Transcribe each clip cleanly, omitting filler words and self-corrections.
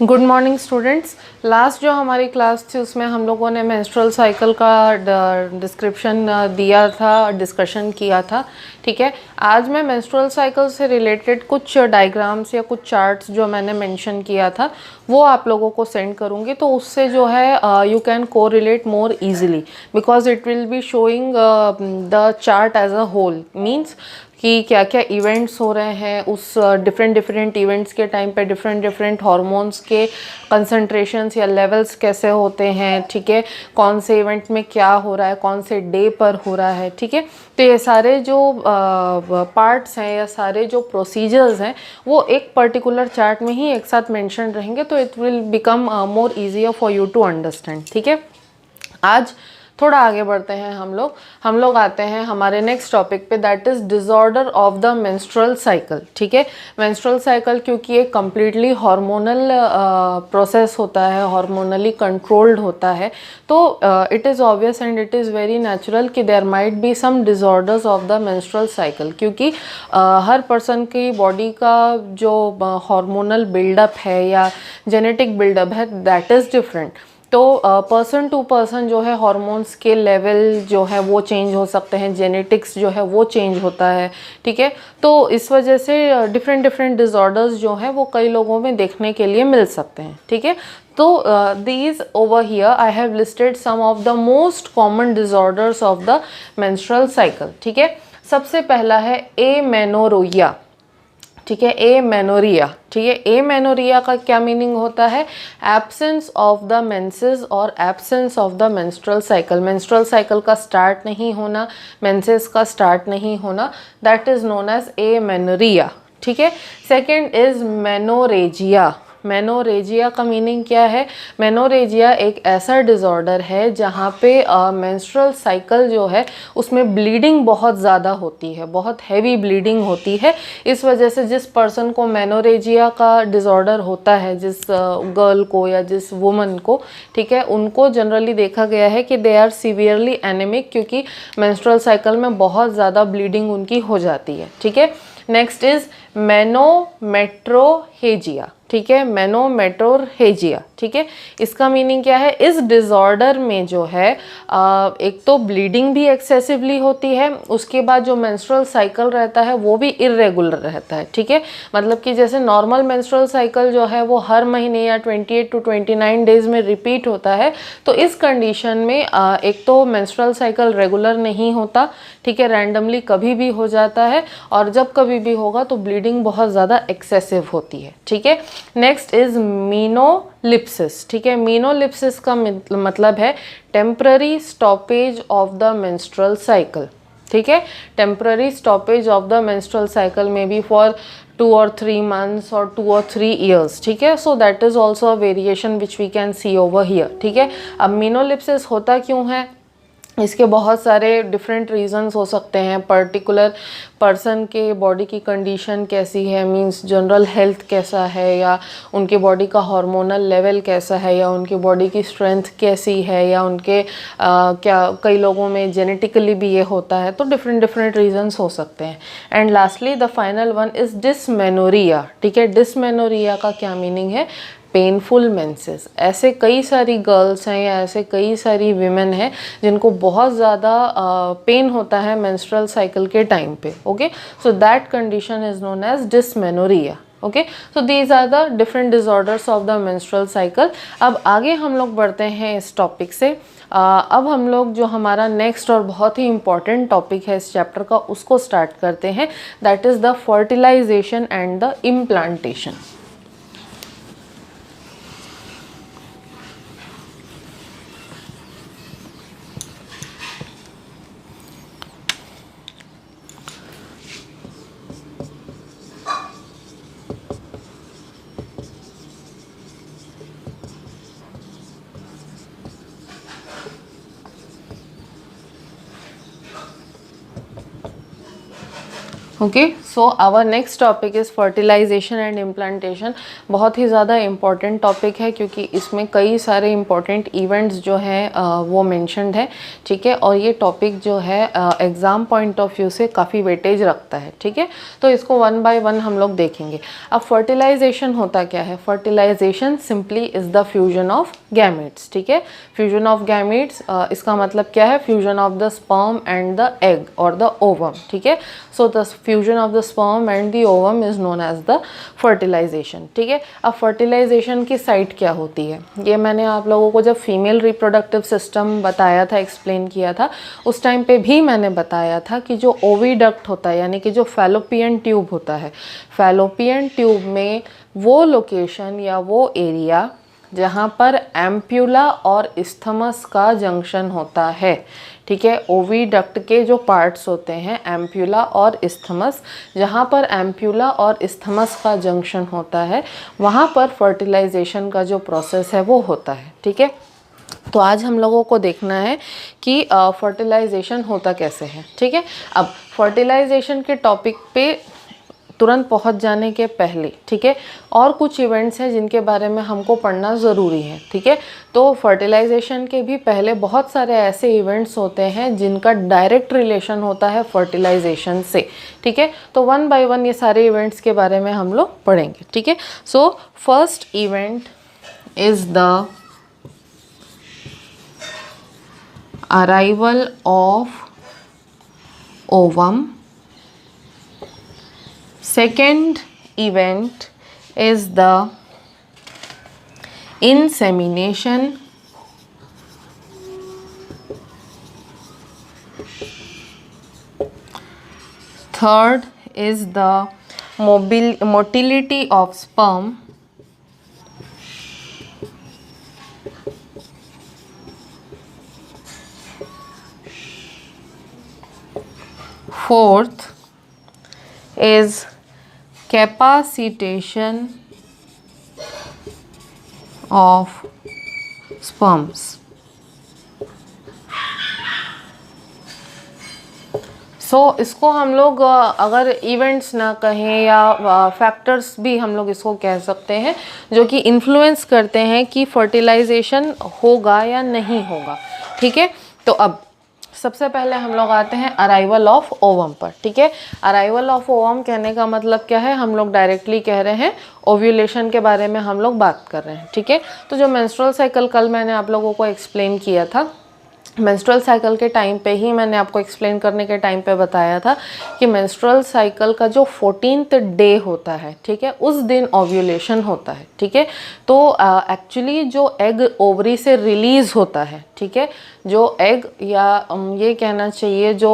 Good morning students. Last जो हमारी class थी उसमें हम लोगों ने मेंस्ट्रुअल साइकिल का डिस्क्रिप्शन दिया था, डिस्कशन किया था। ठीक है, आज मैं मेंस्ट्रुअल साइकिल से रिलेटेड कुछ डायग्राम्स या कुछ चार्ट्स जो मैंने मेंशन किया था वो आप लोगों को सेंड करूँगी, तो उससे जो है you can correlate more easily because it will be showing the chart as a whole. Means कि क्या क्या इवेंट्स हो रहे हैं उस डिफरेंट इवेंट्स के टाइम पे, डिफरेंट हार्मोन्स के कंसंट्रेशंस या लेवल्स कैसे होते हैं। ठीक है, कौन से इवेंट में क्या हो रहा है, कौन से डे पर हो रहा है। ठीक है, तो ये सारे जो पार्ट्स हैं या सारे जो प्रोसीजर्स हैं वो एक पर्टिकुलर चार्ट में ही एक साथ मेंशन रहेंगे, तो it will become more easier for you to understand. ठीक है, आज थोड़ा आगे बढ़ते हैं हम लोग आते हैं हमारे नेक्स्ट टॉपिक पे, that is disorder of the menstrual cycle. ठीक है, मेंस्ट्रुअल साइकिल क्योंकि एक कम्प्लीटली हार्मोनल प्रोसेस होता है, हार्मोनली कंट्रोल्ड होता है, तो it is obvious and it is very natural कि there might be some disorders of the menstrual cycle, क्योंकि हर पर्सन की बॉडी का जो हार्मोनल बिल्डअप है या जेनेटिक बिल्डअप है दैट इज़ डिफरेंट। तो पर्सन टू पर्सन जो है हार्मोन्स के लेवल जो है वो चेंज हो सकते हैं, जेनेटिक्स जो है वो चेंज होता है। ठीक है, तो इस वजह से डिफरेंट डिसऑर्डर्स जो है वो कई लोगों में देखने के लिए मिल सकते हैं। ठीक है, तो these over here I have listed some of the most common disorders of the menstrual cycle. ठीक है, सबसे पहला है एमेनोरेजिया। ठीक है, एमेनोरिया। ठीक है, एमेनोरिया का क्या मीनिंग होता है? एब्सेंस ऑफ द मेंसेस और absence of the menstrual cycle. Menstrual cycle का स्टार्ट नहीं होना, मेंसेस का स्टार्ट नहीं होना, that is known as amenorrhea. ठीक है, सेकेंड इज मेनोरेजिया। मेनोरेजिया का मीनिंग क्या है? मेनोरेजिया एक ऐसा डिसऑर्डर है जहाँ पे मेंस्ट्रुअल साइकिल जो है उसमें ब्लीडिंग बहुत ज़्यादा होती है, बहुत हैवी ब्लीडिंग होती है। इस वजह से जिस पर्सन को मेनोरेजिया का डिसऑर्डर होता है, जिस गर्ल को या जिस वुमन को, ठीक है, उनको जनरली देखा गया है कि दे आर सीवियरली एनेमिक, क्योंकि मेंस्ट्रुअल साइकिल में बहुत ज़्यादा ब्लीडिंग उनकी हो जाती है। ठीक है, नेक्स्ट इज मेनोमेट्रोहेजिया। ठीक है, मेनोमेट्रोहेजिया। ठीक है, इसका मीनिंग क्या है? इस डिसऑर्डर में जो है एक तो ब्लीडिंग भी एक्सेसिवली होती है, उसके बाद जो मेंस्ट्रुअल साइकिल रहता है वो भी इरेगुलर रहता है। ठीक है, मतलब कि जैसे नॉर्मल मेंस्ट्रुअल साइकिल जो है वो हर महीने या 28 to 29 डेज में रिपीट होता है, तो इस कंडीशन में एक तो मेंस्ट्रुअल साइकिल रेगुलर नहीं होता, ठीक है, रैंडमली कभी भी हो जाता है, और जब कभी भी होगा तो ब्लीडिंग बहुत ज़्यादा एक्सेसिव होती है। ठीक है, नेक्स्ट इज मीनोलिप्सिस। ठीक है, मीनोलिप्सिस का मतलब है temporary stoppage of the menstrual cycle. ठीक है, temporary stoppage of the menstrual cycle में B for 2 or 3 months or 2 or 3 years। ठीक है, so that is also a variation which we can see over here. ठीक है, अब मीनोलिप्सिस होता क्यों है? इसके बहुत सारे डिफरेंट रीजंस हो सकते हैं। पर्टिकुलर पर्सन के बॉडी की कंडीशन कैसी है, मींस जनरल हेल्थ कैसा है, या उनके बॉडी का हार्मोनल लेवल कैसा है, या उनके बॉडी की स्ट्रेंथ कैसी है, या उनके क्या कई लोगों में जेनेटिकली भी ये होता है, तो डिफरेंट रीजंस हो सकते हैं। And lastly the final one is dysmenorrhea. ठीक है, डिसमेनोरिया का क्या मीनिंग है? Painful menses. ऐसे कई सारी गर्ल्स हैं या ऐसे कई सारी वीमेन हैं जिनको बहुत ज़्यादा पेन होता है मेंस्ट्रुअल साइकिल के टाइम पे। Okay, so that condition is known as dysmenorrhea. Okay, so these are the different disorders of the menstrual cycle. अब आगे हम लोग बढ़ते हैं इस टॉपिक से। अब हम लोग जो हमारा नेक्स्ट और बहुत ही इम्पॉर्टेंट टॉपिक है इस चैप्टर का उसको स्टार्ट करते हैं, that is the fertilization and the implantation. Okay, so our next topic is fertilization and implantation. बहुत ही ज़्यादा इम्पॉर्टेंट टॉपिक है क्योंकि इसमें कई सारे इम्पॉर्टेंट इवेंट्स जो हैं वो मेंशन्ड है, ठीक है। और ये टॉपिक जो है एग्ज़ाम पॉइंट ऑफ व्यू से काफ़ी वेटेज रखता है, ठीक है। तो इसको वन बाय वन हम लोग देखेंगे। अब फर्टिलाइजेशन होता क्या है? Fertilization simply is the fusion of gametes, ठीक है। फ्यूजन ऑफ गैमेट्स, इसका मतलब क्या है? Fusion of the sperm and the egg और द ओवम, ठीक है। So the fusion of the sperm and the ovum is known as the fertilization, ठीक है। अब फर्टिलाइजेशन की साइट क्या होती है? ये मैंने आप लोगों को जब फीमेल रिप्रोडक्टिव सिस्टम बताया था, एक्सप्लेन किया था, उस टाइम पे भी मैंने बताया था कि जो ओविडक्ट होता है यानी कि जो फैलोपियन ट्यूब होता है, फैलोपियन ट्यूब में वो लोकेशन या वो एरिया जहाँ पर एम्प्यूला और इस्थमस का जंक्शन होता है, ठीक है। ओविडक्ट के जो पार्ट्स होते हैं एम्प्यूला और इस्थमस, जहाँ पर एम्प्यूला और इस्थमस का जंक्शन होता है वहाँ पर फर्टिलाइजेशन का जो प्रोसेस है वो होता है, ठीक है। तो आज हम लोगों को देखना है कि फर्टिलाइजेशन होता कैसे है, ठीक है। अब फर्टिलाइजेशन के टॉपिक पे तुरंत पहुंच जाने के पहले, ठीक है, और कुछ इवेंट्स हैं जिनके बारे में हमको पढ़ना ज़रूरी है, ठीक है। तो फर्टिलाइजेशन के भी पहले बहुत सारे ऐसे इवेंट्स होते हैं जिनका डायरेक्ट रिलेशन होता है फर्टिलाइजेशन से, ठीक है। तो वन बाय वन ये सारे इवेंट्स के बारे में हम लोग पढ़ेंगे, ठीक है। So first event is the arrival of ovum. Second event is the insemination. Third is the motility of sperm. Fourth is capacitation of sperms. इसको हम लोग अगर इवेंट्स ना कहें या फैक्टर्स भी हम लोग इसको कह सकते हैं जो कि इन्फ्लुएंस करते हैं कि फर्टिलाइजेशन होगा या नहीं होगा, ठीक है। तो अब सबसे पहले हम लोग आते हैं अराइवल ऑफ ओवम पर, ठीक है। अराइवल ऑफ ओवम कहने का मतलब क्या है? हम लोग डायरेक्टली कह रहे हैं ओव्यूलेशन के बारे में हम लोग बात कर रहे हैं, ठीक है। तो जो मेंस्ट्रुअल साइकिल कल मैंने आप लोगों को एक्सप्लेन किया था, मेंस्ट्रुअल साइकिल के टाइम पे ही मैंने आपको एक्सप्लेन करने के टाइम पे बताया था कि मेंस्ट्रुअल साइकिल का जो 14th डे होता है, ठीक है, उस दिन ओव्यूलेशन होता है, ठीक है। तो एक्चुअली जो एग ओवरी से रिलीज़ होता है, ठीक है, जो एग या ये कहना चाहिए जो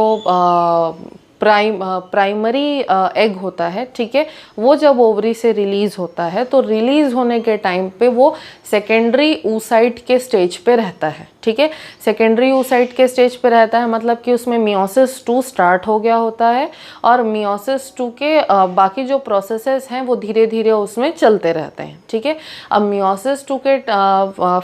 प्राइमरी एग होता है, ठीक है, वो जब ओवरी से रिलीज़ होता है तो रिलीज़ होने के टाइम पे वो सेकेंडरी oocyte के स्टेज पे रहता है, ठीक है। सेकेंडरी oocyte के स्टेज पे रहता है मतलब कि उसमें मियोसिस 2 स्टार्ट हो गया होता है और मियोसिस 2 के बाकी जो प्रोसेसेस हैं वो धीरे धीरे उसमें चलते रहते हैं, ठीक है। अब मियोसिस 2 के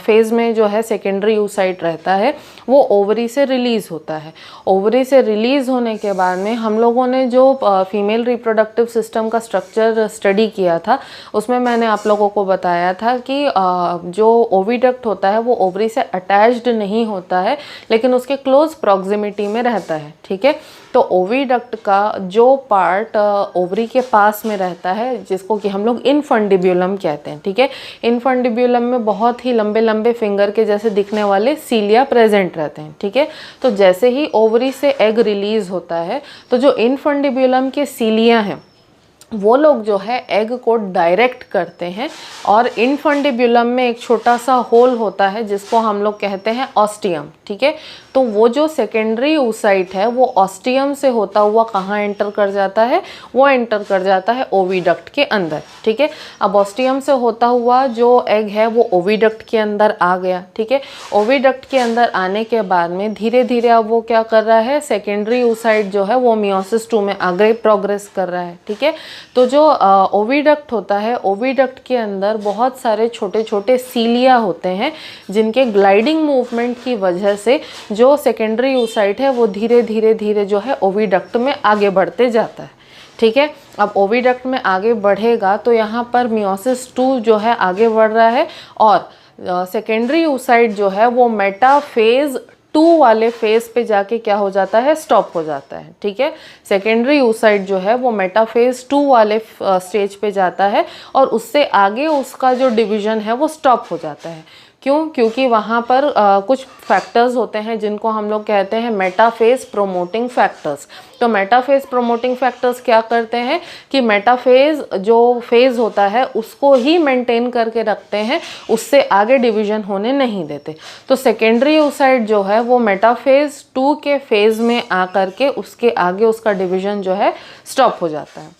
फेज़ में जो है सेकेंडरी oocyte रहता है वो ओवरी से रिलीज़ होता है। ओवरी से रिलीज़ होने के बाद में हम लोगों ने जो फीमेल रिप्रोडक्टिव सिस्टम का स्ट्रक्चर स्टडी किया था उसमें मैंने आप लोगों को बताया था कि जो ओविडक्ट होता है वो ओवरी से अटैच्ड नहीं होता है लेकिन उसके क्लोज प्रॉक्सिमिटी में रहता है, ठीक है। तो ओविडक्ट का जो पार्ट ओवरी के पास में रहता है जिसको कि हम लोग इनफंडिब्यूलम कहते हैं, ठीक है। इनफंडिब्यूलम में बहुत ही लंबे लंबे फिंगर के जैसे दिखने वाले सीलिया प्रेजेंट रहते हैं, ठीक है। तो जैसे ही ओवरी से एग रिलीज होता है तो जो इनफंडिब्यूलम के सीलिया हैं वो लोग जो है एग को डायरेक्ट करते हैं और इनफंडिब्यूलम में एक छोटा सा होल होता है जिसको हम लोग कहते हैं ऑस्टियम, ठीक है। तो वो जो सेकेंडरी oocyte है वो ऑस्टियम से होता हुआ कहाँ एंटर कर जाता है? वो एंटर कर जाता है ओविडक्ट के अंदर, ठीक है। अब ऑस्टियम से होता हुआ जो एग है वो ओविडक्ट के अंदर आ गया, ठीक है। ओविडक्ट के अंदर आने के बाद में धीरे धीरे अब वो क्या कर रहा है? सेकेंडरी oocyte जो है वो मियोसिस 2 में आगे प्रोग्रेस कर रहा है, ठीक है। तो जो ओविडक्ट होता है, ओविडक्ट के अंदर बहुत सारे छोटे छोटे सीलिया होते हैं जिनके ग्लाइडिंग मूवमेंट की वजह से जो सेकेंडरी oocyte है वो धीरे धीरे जो है ओविडक्ट में आगे बढ़ते जाता है, ठीक है। अब ओविडक्ट में आगे बढ़ेगा तो यहाँ पर मियोसिस 2 जो है आगे बढ़ रहा है और सेकेंडरी oocyte जो है वो मेटाफेज 2 वाले फेज पे जाके क्या हो जाता है, स्टॉप हो जाता है। ठीक है, सेकेंडरी oocyte जो है वो मेटाफेज 2 वाले स्टेज पे जाता है और उससे आगे उसका जो डिवीजन है वो स्टॉप हो जाता है। क्यों? क्योंकि वहाँ पर कुछ फैक्टर्स होते हैं जिनको हम लोग कहते हैं मेटाफेज प्रोमोटिंग फैक्टर्स। तो मेटाफेज प्रोमोटिंग फैक्टर्स क्या करते हैं कि मेटाफेज जो फेज होता है उसको ही मेंटेन करके रखते हैं, उससे आगे डिवीजन होने नहीं देते। तो सेकेंडरी oocyte जो है वो मेटाफेज 2 के फेज में आकर के उसके आगे उसका डिवीजन जो है स्टॉप हो जाता है।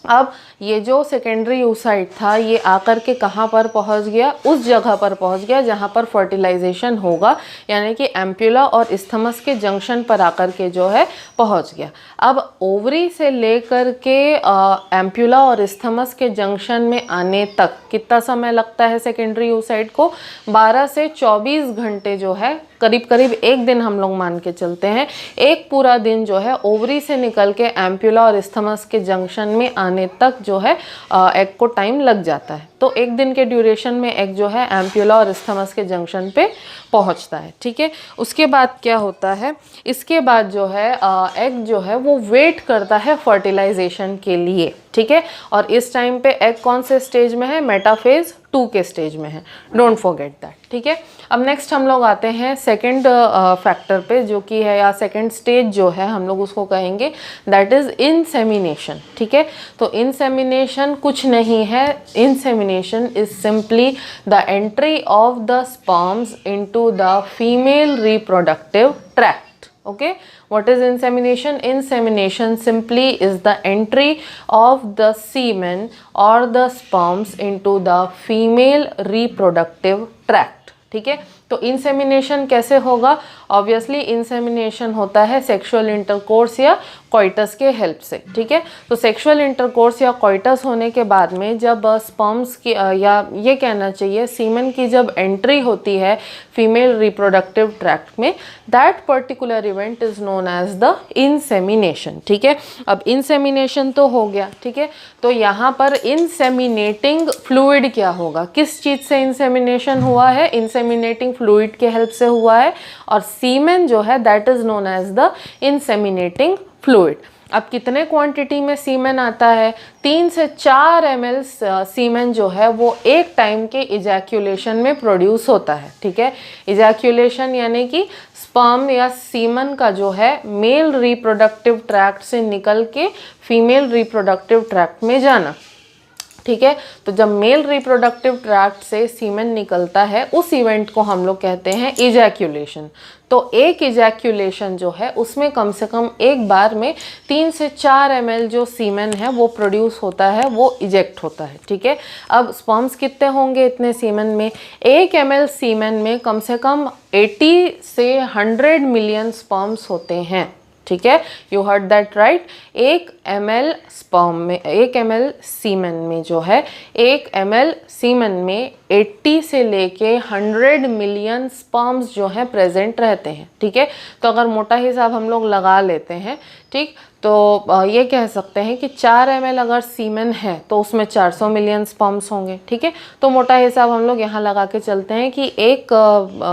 अब ये जो सेकेंडरी oocyte था ये आकर के कहाँ पर पहुँच गया, उस जगह पर पहुँच गया जहाँ पर फर्टिलाइजेशन होगा, यानी कि एम्प्यूला और इस्थमस के जंक्शन पर आकर के जो है पहुँच गया। अब ओवरी से लेकर के एम्प्यूला और इस्थमस के जंक्शन में आने तक कितना समय लगता है सेकेंडरी oocyte को? 12 से 24 घंटे जो है, करीब करीब एक दिन हम लोग मान के चलते हैं, एक पूरा दिन जो है ओवरी से निकल के एम्प्यूला और इस्थमस के जंक्शन में आने तक जो है एग को टाइम लग जाता है। तो एक दिन के ड्यूरेशन में एग जो है एम्प्यूला और इस्थमस के जंक्शन पे पहुंचता है। ठीक है, उसके बाद क्या होता है, इसके बाद जो है एग जो है वो वेट करता है फर्टिलाइजेशन के लिए। ठीक है, और इस टाइम पे एग कौन से स्टेज में है, मेटाफेज 2 के स्टेज में है, डोंट फॉरगेट दैट। ठीक है, अब नेक्स्ट हम लोग आते हैं सेकंड फैक्टर पे, जो कि है या सेकंड स्टेज जो है हम लोग उसको कहेंगे दैट इज इंसेमिनेशन। ठीक है, तो इंसेमिनेशन कुछ नहीं है, insemination is simply the entry of the sperms into the female reproductive tract. Okay, what is insemination? Insemination simply is the entry of the semen or the sperms into the female reproductive tract. ठीक है, तो insemination कैसे होगा? Obviously insemination होता है sexual intercourse या coitus के help से। ठीक है, तो सेक्सुअल इंटरकोर्स या कोइटस होने के बाद में जब स्पर्म्स की या ये कहना चाहिए सीमन की जब एंट्री होती है फीमेल रिप्रोडक्टिव ट्रैक्ट में, that particular event is known as the insemination. ठीक है, अब इंसेमिनेशन तो हो गया। ठीक है, तो यहाँ पर इंसेमिनेटिंग फ्लूइड क्या होगा, किस चीज़ से इंसेमिनेशन हुआ है? इंसेमिनेटिंग फ्लूइड के हेल्प से हुआ है और सीमेन जो है that is known as the inseminating fluid. अब कितने क्वांटिटी में सीमेन आता है? 3 से 4 ml सीमेन जो है वो एक टाइम के इजैक्यूलेशन में प्रोड्यूस होता है। ठीक है, इजैक्यूलेशन यानी कि स्पर्म या सीमन का जो है मेल रिप्रोडक्टिव ट्रैक्ट से निकल के फीमेल रिप्रोडक्टिव ट्रैक्ट में जाना। ठीक है, तो जब मेल रिप्रोडक्टिव ट्रैक्ट से सीमेन निकलता है उस इवेंट को हम लोग कहते हैं इजैक्यूलेशन। तो एक इजैक्यूलेशन जो है उसमें कम से कम एक बार में 3 से 4 ml जो सीमेन है वो प्रोड्यूस होता है, वो इजेक्ट होता है। ठीक है, अब स्पर्म्स कितने होंगे इतने सीमेन में? 1 ml सीमेन में कम से कम 80 से 100 मिलियन स्पर्म्स होते हैं। ठीक है, you heard that right. 1 ml sperm में, 1 ml सीमेन में जो है 1 ml सीमेन में 80 से लेके 100 मिलियन स्पर्म्स जो है प्रेजेंट रहते हैं। ठीक है, तो अगर मोटा हिसाब हम लोग लगा लेते हैं, ठीक, तो ये कह सकते हैं कि 4 ml अगर सीमेन है तो उसमें 400 मिलियन स्पर्म्स होंगे। ठीक है, तो मोटा हिसाब हम लोग यहाँ लगा के चलते हैं कि एक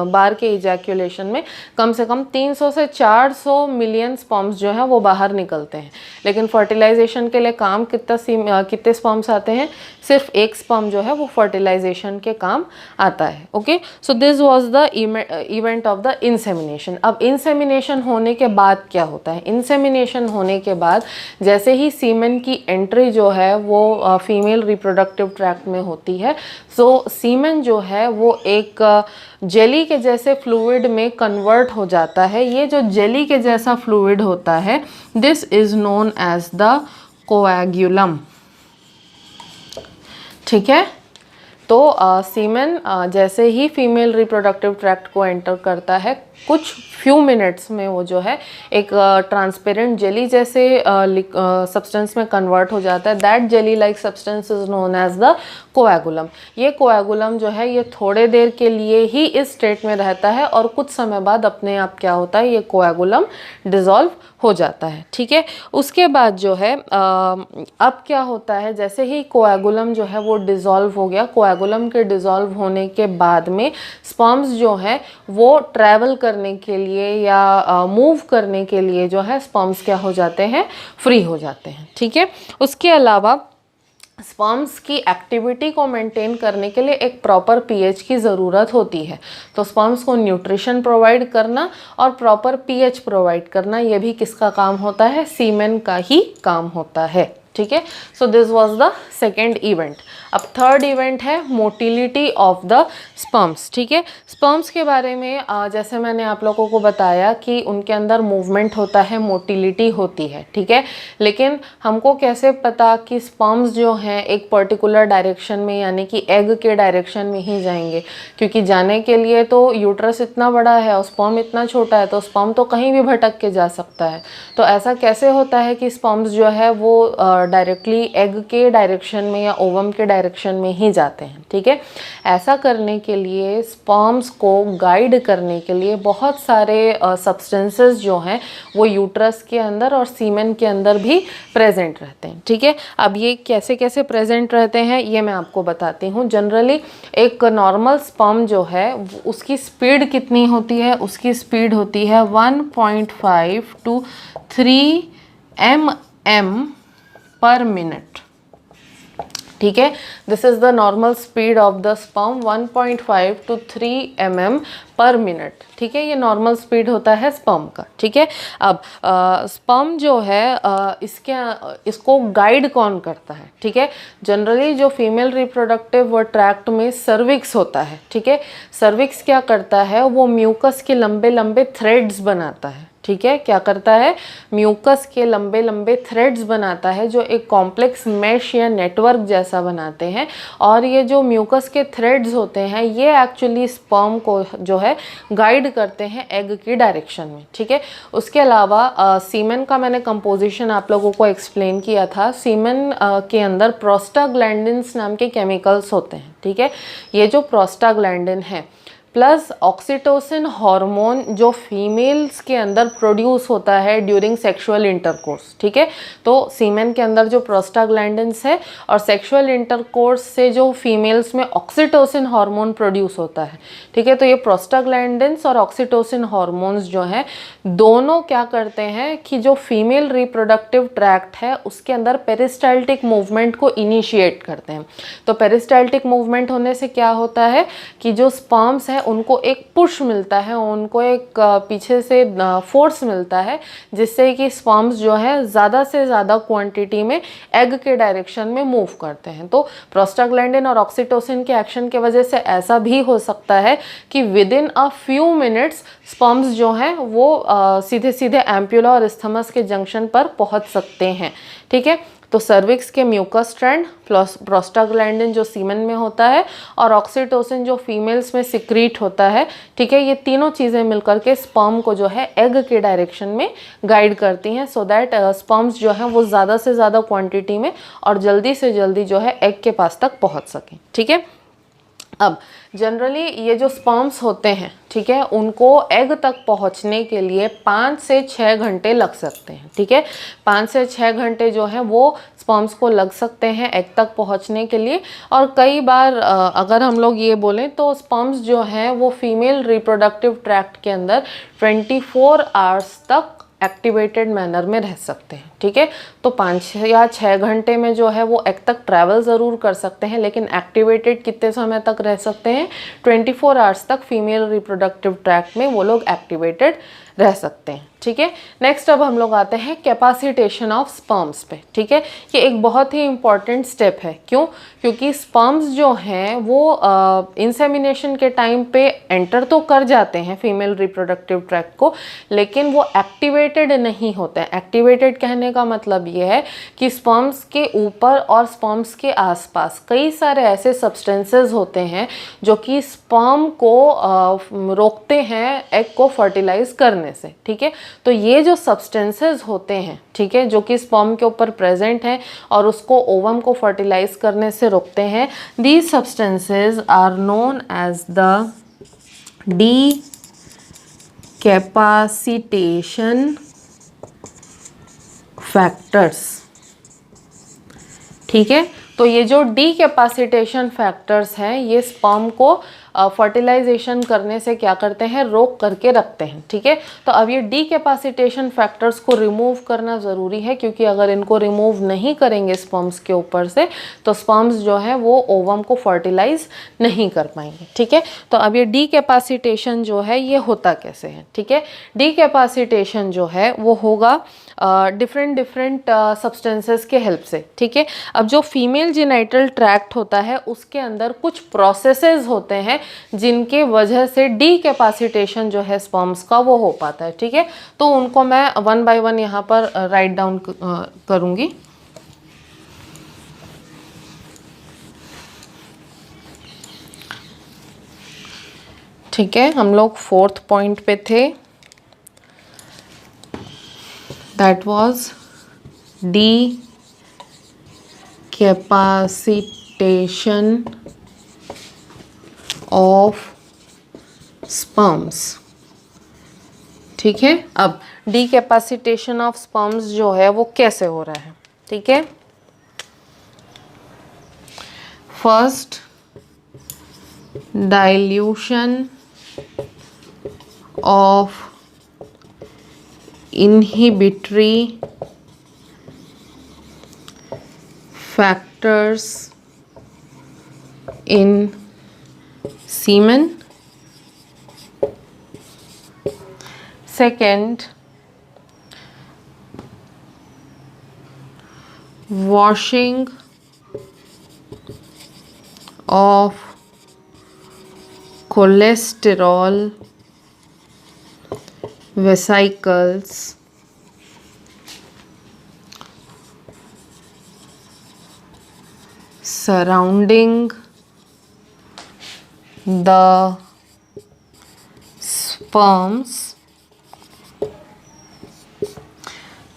बार के इजैक्यूलेशन में कम से कम 300 से 400 मिलियन स्पर्म्स जो है वो बाहर निकलते हैं। लेकिन फर्टिलाइजेशन के लिए काम कितने स्पर्म्स आते हैं? सिर्फ एक स्पर्म जो है वो फर्टिलाइजेशन के काम आता है। Okay, so this was the event of the insemination. अब इंसेमिनेशन होने के बाद क्या होता है? इंसेमिनेशन होने के बाद जैसे ही सीमेन की एंट्री जो है वो फीमेल रिप्रोडक्टिव ट्रैक्ट में होती है, सो सीमेन जो है वो एक जेली के जैसे फ्लूइड में कन्वर्ट हो जाता है। ये जो जेली के जैसा फ्लूइड होता है this is known as the coagulum. ठीक है, तो सीमेन जैसे ही फीमेल रिप्रोडक्टिव ट्रैक्ट को एंटर करता है कुछ फ्यू मिनट्स में वो जो है एक ट्रांसपेरेंट जेली जैसे सब्सटेंस में कन्वर्ट हो जाता है। That jelly like substance is known as the coagulum. ये कोएगुलम जो है ये थोड़े देर के लिए ही इस स्टेट में रहता है और कुछ समय बाद अपने आप क्या होता है, ये कोएगुलम डिसॉल्व हो जाता है। ठीक है, उसके बाद जो है अब क्या होता है, जैसे ही कोएगुलम जो है वो डिसॉल्व हो गया, कोएगुलम के डिसॉल्व होने के बाद में स्पर्म्स जो है वो ट्रैवल करने के लिए या मूव करने के लिए जो है स्पर्म्स क्या हो जाते हैं, फ्री हो जाते हैं। ठीक है, उसके अलावा स्पर्म्स की एक्टिविटी को मेंटेन करने के लिए एक प्रॉपर पीएच की ज़रूरत होती है। तो स्पर्म्स को न्यूट्रिशन प्रोवाइड करना और प्रॉपर पीएच प्रोवाइड करना, ये भी किसका काम होता है, सीमेन का ही काम होता है। ठीक है, so this was the second event. अब थर्ड इवेंट है मोटिलिटी ऑफ द स्पर्म्स। ठीक है, स्पर्म्स के बारे में जैसे मैंने आप लोगों को बताया कि उनके अंदर मूवमेंट होता है, मोटिलिटी होती है। ठीक है, लेकिन हमको कैसे पता कि स्पर्म्स जो हैं एक पर्टिकुलर डायरेक्शन में यानी कि एग के डायरेक्शन में ही जाएंगे, क्योंकि जाने के लिए तो यूट्रस इतना बड़ा है और स्पर्म इतना छोटा है, तो स्पर्म तो कहीं भी भटक के जा सकता है। तो ऐसा कैसे होता है कि स्पर्म्स जो है वो डायरेक्टली एग के डायरेक्शन में या ओवम के डायरेक्शन में ही जाते हैं। ठीक है, ऐसा करने के लिए स्पर्म्स को गाइड करने के लिए बहुत सारे सब्सटेंसेस जो हैं वो यूट्रस के अंदर और सीमेन के अंदर भी प्रेजेंट रहते हैं। ठीक है, अब ये कैसे कैसे प्रेजेंट रहते हैं ये मैं आपको बताती हूँ। जनरली एक नॉर्मल स्पर्म जो है उसकी स्पीड कितनी होती है, उसकी स्पीड होती है 1.5 to 3 mm पर मिनट। ठीक है, this is the normal speed of the sperm 1.5 to 3 mm पर मिनट। ठीक है, ये नॉर्मल स्पीड होता है स्पर्म का। ठीक है, अब स्पर्म जो है इसको गाइड कौन करता है? ठीक है, जनरली जो फीमेल रिप्रोडक्टिव ट्रैक्ट में सर्विक्स होता है। ठीक है, सर्विक्स क्या करता है, वो म्यूकस के लंबे लंबे थ्रेड्स बनाता है। ठीक है, क्या करता है, म्यूकस के लंबे लंबे थ्रेड्स बनाता है जो एक कॉम्प्लेक्स मैश या नेटवर्क जैसा बनाते हैं। और ये जो म्यूकस के थ्रेड्स होते हैं ये एक्चुअली स्पर्म को जो है गाइड करते हैं एग की डायरेक्शन में। ठीक है, उसके अलावा सीमेन का मैंने कंपोजिशन आप लोगों को एक्सप्लेन किया था। सीमेन के अंदर प्रोस्टाग्लैंडिन्स नाम के केमिकल्स होते हैं। ठीक है, ये जो प्रोस्टाग्लैंडिन है प्लस ऑक्सीटोसिन हार्मोन जो फीमेल्स के अंदर प्रोड्यूस होता है ड्यूरिंग सेक्सुअल इंटरकोर्स। ठीक है, तो सीमेन के अंदर जो प्रोस्टाग्लैंडिन्स है और सेक्सुअल इंटरकोर्स से जो फीमेल्स में ऑक्सीटोसिन हार्मोन प्रोड्यूस होता है। ठीक है, तो ये प्रोस्टाग्लैंडिन्स और ऑक्सीटोसिन हार्मोन्स जो हैं दोनों क्या करते हैं कि जो फीमेल रिप्रोडक्टिव ट्रैक्ट है उसके अंदर पेरिस्टाल्टिक मूवमेंट को इनिशिएट करते हैं। तो पेरिस्टाल्टिक मूवमेंट होने से क्या होता है कि जो स्पर्म्स है उनको एक पुश मिलता है, उनको एक पीछे से फोर्स मिलता है जिससे कि स्पर्म्स जो है ज़्यादा से ज़्यादा क्वांटिटी में एग के डायरेक्शन में मूव करते हैं। तो प्रोस्टाग्लैंडिन और ऑक्सीटोसिन के एक्शन की वजह से ऐसा भी हो सकता है कि with in a few minutes sperms जो हैं वो सीधे सीधे एम्प्यूला और इस्थमस के जंक्शन पर पहुंच सकते हैं। ठीक है, तो सर्विक्स के म्यूकस स्ट्रैंड प्लस प्रोस्टाग्लैंडिन जो सीमेन में होता है और ऑक्सीटोसिन जो फीमेल्स में सिक्रीट होता है। ठीक है, ये तीनों चीज़ें मिलकर के स्पर्म को जो है एग के डायरेक्शन में गाइड करती हैं सो दैट स्पर्म्स जो है वो ज़्यादा से ज़्यादा क्वांटिटी में और जल्दी से जल्दी जो है एग के पास तक पहुंच सकें। ठीक है, अब जनरली ये जो स्पर्म्स होते हैं, ठीक है, उनको एग तक पहुंचने के लिए 5 से 6 घंटे लग सकते हैं। ठीक है, 5 से 6 घंटे जो है वो स्पर्म्स को लग सकते हैं एग तक पहुंचने के लिए। और कई बार अगर हम लोग ये बोलें तो स्पर्म्स जो हैं वो फीमेल रिप्रोडक्टिव ट्रैक्ट के अंदर 24 आवर्स तक एक्टिवेटेड मैनर में रह सकते हैं। ठीक है, तो 5 या 6 घंटे में जो है वो एग तक ट्रैवल ज़रूर कर सकते हैं, लेकिन एक्टिवेटेड कितने समय तक रह सकते हैं, 24 आवर्स तक फीमेल रिप्रोडक्टिव ट्रैक्ट में वो लोग एक्टिवेटेड रह सकते हैं। ठीक है, नेक्स्ट अब हम लोग आते हैं कैपेसिटेशन ऑफ स्पर्म्स पे। ठीक है, ये एक बहुत ही इंपॉर्टेंट स्टेप है। क्यों? क्योंकि स्पर्म्स जो हैं वो इंसेमिनेशन के टाइम पे एंटर तो कर जाते हैं फीमेल रिप्रोडक्टिव ट्रैक्ट को, लेकिन वो एक्टिवेटेड नहीं होते हैं। एक्टिवेटेड कहने का मतलब ये है कि स्पर्म्स के ऊपर और स्पर्म्स के आसपास कई सारे ऐसे सब्सटेंसेस होते हैं जो कि स्पर्म को रोकते हैं एग को फर्टिलाइज करने से। ठीक है, तो ये जो सब्सटेंसेस होते हैं, ठीक है, जो कि स्पर्म के ऊपर प्रेजेंट हैं और उसको ओवम को फर्टिलाइज करने से रोकते हैं, these substances are known as the decapacitation factors. ठीक है, तो ये जो डीकैपेसिटेशन फैक्टर्स हैं ये स्पर्म को फर्टिलाइजेशन करने से क्या करते हैं, रोक करके रखते हैं। ठीक है, तो अब ये डीकैपेसिटेशन फैक्टर्स को रिमूव करना ज़रूरी है, क्योंकि अगर इनको रिमूव नहीं करेंगे स्पर्म्स के ऊपर से तो स्पर्म्स जो है वो ओवम को फर्टिलाइज नहीं कर पाएंगे। ठीक है, तो अब ये डीकैपेसिटेशन जो है ये होता कैसे है। ठीक है, डीकैपेसिटेशन जो है वो होगा डिफरेंट सब्सटेंसेस के हेल्प से। ठीक है, अब जो फीमेल जेनिटल ट्रैक्ट होता है उसके अंदर कुछ प्रोसेसेस होते हैं जिनके वजह से डीकैपेसिटेशन जो है स्पर्म्स का वो हो पाता है। ठीक है, तो उनको मैं वन बाय वन यहाँ पर राइट डाउन करूँगी। ठीक है, हम लोग 4th पॉइंट पे थे, that was decapacitation of sperms। ठीक है, अब decapacitation of sperms जो है वो कैसे हो रहा है। ठीक है, first dilution of inhibitory factors in semen। Second, washing of cholesterol vesicles surrounding the sperms।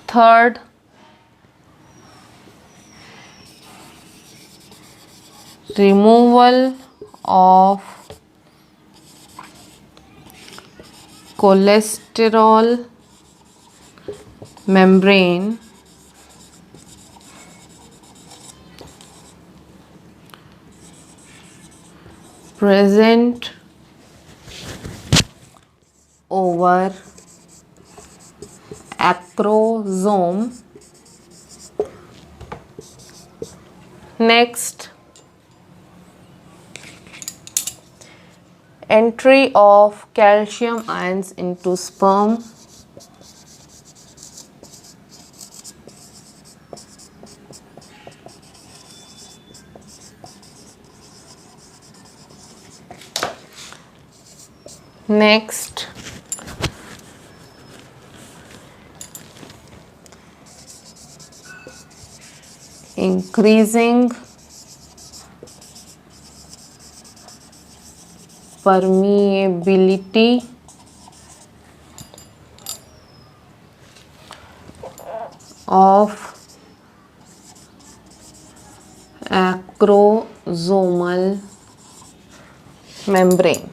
Third, removal of cholesterol membrane present over acrosome। Next, entry of calcium ions into sperm। Next, increasing permeability of acrosomal membrane।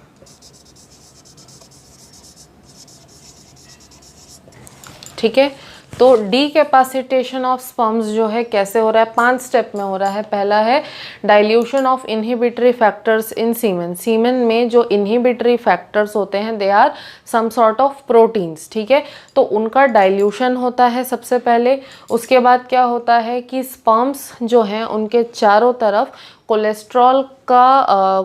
ठीक है, तो डीकैपेसिटेशन of sperms जो है कैसे हो रहा है, 5 step में हो रहा है। पहला है dilution of inhibitory factors in semen. Semen में जो इनहिबिटरी फैक्टर्स होते हैं they are some sort of proteins. ठीक है, तो उनका डाइल्यूशन होता है सबसे पहले। उसके बाद क्या होता है कि स्पर्म्स जो हैं उनके चारों तरफ कोलेस्ट्रॉल का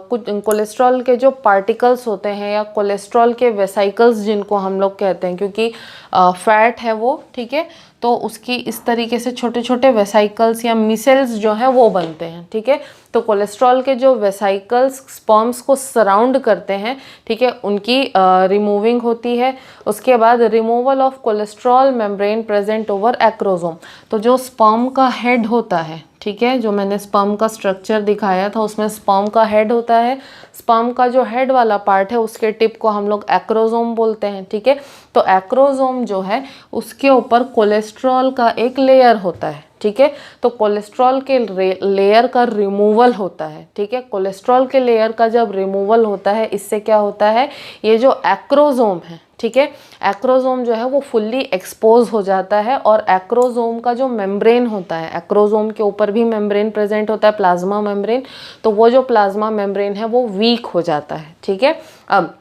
कुछ कोलेस्ट्रॉल के जो पार्टिकल्स होते हैं या कोलेस्ट्रॉल के वेसाइकल्स जिनको हम लोग कहते हैं, क्योंकि फैट है वो, ठीक है, तो उसकी इस तरीके से छोटे छोटे वेसाइकल्स या मिसेल्स जो हैं वो बनते हैं, ठीक है। तो कोलेस्ट्रॉल के जो वेसाइकल्स स्पर्म्स को सराउंड करते हैं, ठीक है, उनकी रिमूविंग होती है। उसके बाद removal of cholesterol membrane present over acrosome. तो जो स्पर्म का हेड होता है, ठीक है, जो मैंने स्पर्म का स्ट्रक्चर दिखाया था उसमें स्पर्म का हेड होता है। स्पर्म का जो हेड वाला पार्ट है उसके टिप को हम लोग एक्रोसोम बोलते हैं, ठीक है। तो एक्रोसोम जो है उसके ऊपर कोलेस्ट्रॉल का एक लेयर होता है, ठीक है। तो कोलेस्ट्रॉल के लेयर का रिमूवल होता है, ठीक है। कोलेस्ट्रॉल के लेयर का जब रिमूवल होता है, इससे क्या होता है, ये जो एक्रोसोम है, ठीक है, एक्रोसोम जो है वो फुल्ली एक्सपोज हो जाता है। और एक्रोसोम का जो मेम्ब्रेन होता है, एक्रोसोम के ऊपर भी मेम्ब्रेन प्रेजेंट होता है, प्लाज्मा मेम्ब्रेन, तो वो जो प्लाज्मा मेम्ब्रेन है वो वीक हो जाता है, ठीक है। अब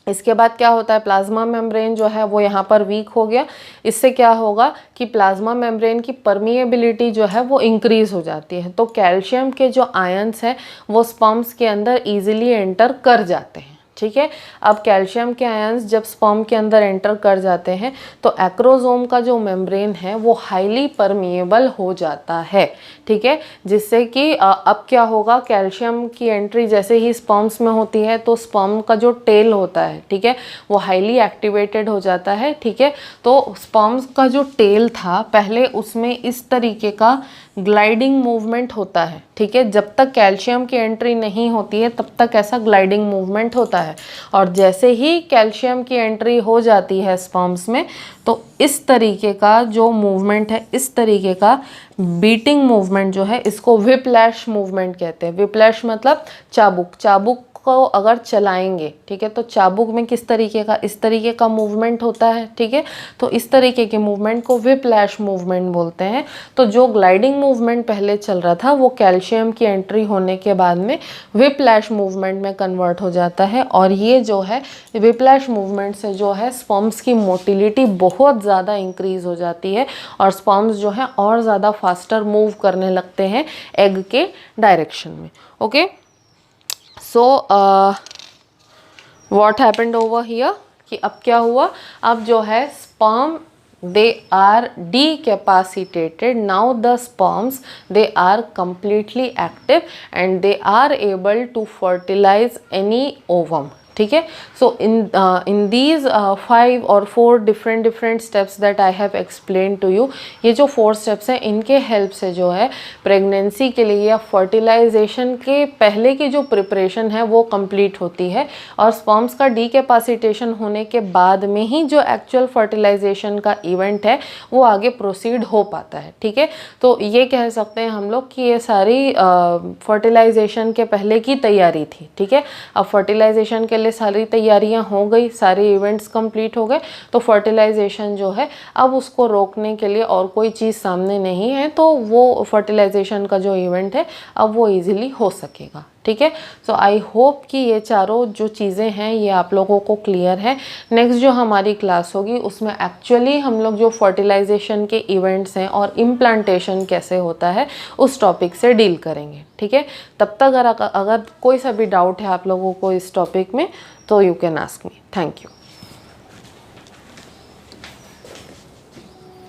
इसके बाद क्या होता है, प्लाज्मा मेम्ब्रेन जो है वो यहाँ पर वीक हो गया। इससे क्या होगा कि प्लाज्मा मेम्ब्रेन की परमिएबिलिटी जो है वो इंक्रीज हो जाती है। तो कैल्शियम के जो आयंस हैं वो स्पर्म्स के अंदर इजीली एंटर कर जाते हैं, ठीक है। अब कैल्शियम के आयंस जब स्पर्म के अंदर एंटर कर जाते हैं तो एक्रोसोम का जो मेम्ब्रेन है वो हाईली परमिएबल हो जाता है, ठीक है। जिससे कि अब क्या होगा, कैल्शियम की एंट्री जैसे ही स्पर्म्स में होती है तो स्पर्म का जो टेल होता है, ठीक है, वो हाईली एक्टिवेटेड हो जाता है, ठीक है। तो स्पर्म्स का जो टेल था पहले उसमें इस तरीके का ग्लाइडिंग मूवमेंट होता है, ठीक है। जब तक कैल्शियम की एंट्री नहीं होती है तब तक ऐसा ग्लाइडिंग मूवमेंट होता है। और जैसे ही कैल्शियम की एंट्री हो जाती है स्पर्म्स में तो इस तरीके का जो मूवमेंट है, इस तरीके का बीटिंग मूवमेंट जो है, इसको व्हिप्लैश मूवमेंट कहते हैं। व्हिप्लैश मतलब चाबुक, चाबुक को अगर चलाएंगे, ठीक है, तो चाबुक में किस तरीके का, इस तरीके का मूवमेंट होता है, ठीक है। तो इस तरीके के मूवमेंट को व्हिप्लैश मूवमेंट बोलते हैं। तो जो ग्लाइडिंग मूवमेंट पहले चल रहा था वो कैल्शियम की एंट्री होने के बाद में व्हिप्लैश मूवमेंट में कन्वर्ट हो जाता है। और ये जो है व्हिप्लैश मूवमेंट से जो है स्पर्म्स की मोटिलिटी बहुत ज़्यादा इंक्रीज हो जाती है और स्पर्म्स जो है और ज़्यादा फास्टर मूव करने लगते हैं एग के डायरेक्शन में, okay. So what happened over here कि अब क्या हुआ, अब जो है sperm they are decapacitated. Now the sperms, they are completely active and they are able to fertilize any ovum, ठीक है। सो in these 5 or 4 different steps that I have explained to you, ये जो 4 steps हैं इनके help से जो है pregnancy के लिए या फर्टिलाइजेशन के पहले की जो प्रिपरेशन है वो कंप्लीट होती है। और स्पर्म्स का डीकैपेसिटेशन होने के बाद में ही जो एक्चुअल फर्टिलाइजेशन का इवेंट है वो आगे प्रोसीड हो पाता है, ठीक है। तो ये कह सकते हैं हम लोग कि ये सारी फर्टिलाइजेशन के पहले की तैयारी थी, ठीक है। अब फर्टिलाइजेशन के लिए सारी तैयारियां हो गई, सारे इवेंट्स कंप्लीट हो गए, तो फर्टिलाइजेशन जो है अब उसको रोकने के लिए और कोई चीज़ सामने नहीं है, तो वो फर्टिलाइजेशन का जो इवेंट है अब वो इजीली हो सकेगा, ठीक है। सो आई होप कि ये चारों जो चीज़ें हैं ये आप लोगों को क्लियर है। नेक्स्ट जो हमारी क्लास होगी उसमें एक्चुअली हम लोग जो फर्टिलाइजेशन के इवेंट्स हैं और इम्प्लांटेशन कैसे होता है उस टॉपिक से डील करेंगे, ठीक है। तब तक अगर कोई सा भी डाउट है आप लोगों को इस टॉपिक में तो you can ask me. Thank you.